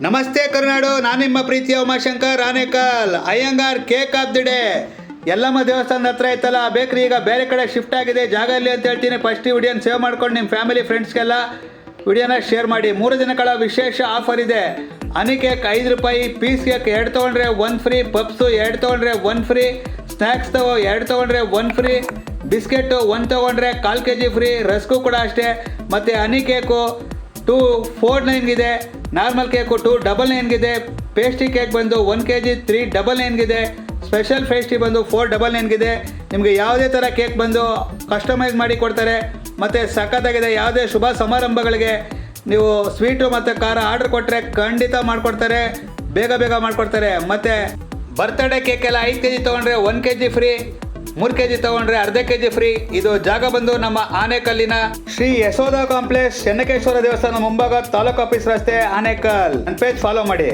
ನಮಸ್ತೆ ಕರುನಾಡು, ನಾನು ನಿಮ್ಮ ಪ್ರೀತಿಯ Umashankar Anekal. Iyengar cake of the day Yellamma ದೇವಸ್ಥಾನದ ಹತ್ರ ಐತಲ್ಲ ಬೇಕ್ರಿ, ಈಗ ಬೇರೆ ಕಡೆ ಶಿಫ್ಟ್ ಆಗಿದೆ. ಜಾಗ ಇಲ್ಲಿ ಅಂತ ಹೇಳ್ತೀನಿ. ಫಸ್ಟ್ ಈ ವಿಡಿಯೋನ ಸೇವ್ ಮಾಡ್ಕೊಂಡು ನಿಮ್ಮ ಫ್ಯಾಮಿಲಿ ಫ್ರೆಂಡ್ಸ್ಗೆಲ್ಲ ವಿಡಿಯೋನ ಶೇರ್ ಮಾಡಿ. 3 ದಿನಗಳ ವಿಶೇಷ ಆಫರ್ ಇದೆ. ಹನಿ ಕೇಕ್ 5 ರೂಪಾಯಿ, ಪೀಸ್ ಕೇಕ್ 2 ತೊಗೊಂಡ್ರೆ 1 ಫ್ರೀ, ಪಪ್ಸು 2 ತೊಗೊಂಡ್ರೆ 1 ಫ್ರೀ, ಸ್ನ್ಯಾಕ್ಸ್ 2 ತೊಗೊಂಡ್ರೆ 1 ಫ್ರೀ, ಬಿಸ್ಕೆಟು 1 ತೊಗೊಂಡ್ರೆ 1/4 kg ಫ್ರೀ, ರಸ್ಕು ಕೂಡ ಅಷ್ಟೇ. ಮತ್ತು honey cake 249 normal cake 299 pastry cake ಬಂದು 1 kg 399 ಸ್ಪೆಷಲ್ ಪೇಸ್ಟ್ರಿ ಬಂದು 499 ನಿಮಗೆ ಯಾವುದೇ ಥರ ಕೇಕ್ ಬಂದು ಕಸ್ಟಮೈಸ್ ಮಾಡಿ ಕೊಡ್ತಾರೆ. ಮತ್ತು ಸಖತ್ತಾಗಿದೆ. ಯಾವುದೇ ಶುಭ ಸಮಾರಂಭಗಳಿಗೆ ನೀವು ಸ್ವೀಟು ಮತ್ತು ಖಾರ ಆರ್ಡ್ರ್ ಕೊಟ್ಟರೆ ಖಂಡಿತ ಮಾಡಿಕೊಡ್ತಾರೆ, ಬೇಗ ಮಾಡಿಕೊಡ್ತಾರೆ. ಮತ್ತು ಬರ್ತ್ಡೇ ಕೇಕೆಲ್ಲ 5 kg ತೊಗೊಂಡ್ರೆ 1 kg ಫ್ರೀ, 3 kg ತೊಗೊಂಡ್ರೆ ಅರ್ಧ kg ಫ್ರೀ. ಇದು ಜಾಗ ಬಂದು ನಮ್ಮ ಆನೇಕಲ್ಲಿನ ಶ್ರೀ ಯಶೋಧ ಕಾಂಪ್ಲೆಕ್ಸ್, ಚೆನ್ನಕೇಶ್ವರ ದೇವಸ್ಥಾನ ಮುಂಭಾಗ, ತಾಲೂಕು ಆಫೀಸ್ ರಸ್ತೆ, ಆನೇಕಲ್. ನನ್ನ ಪೇಜ್ ಫಾಲೋ ಮಾಡಿ.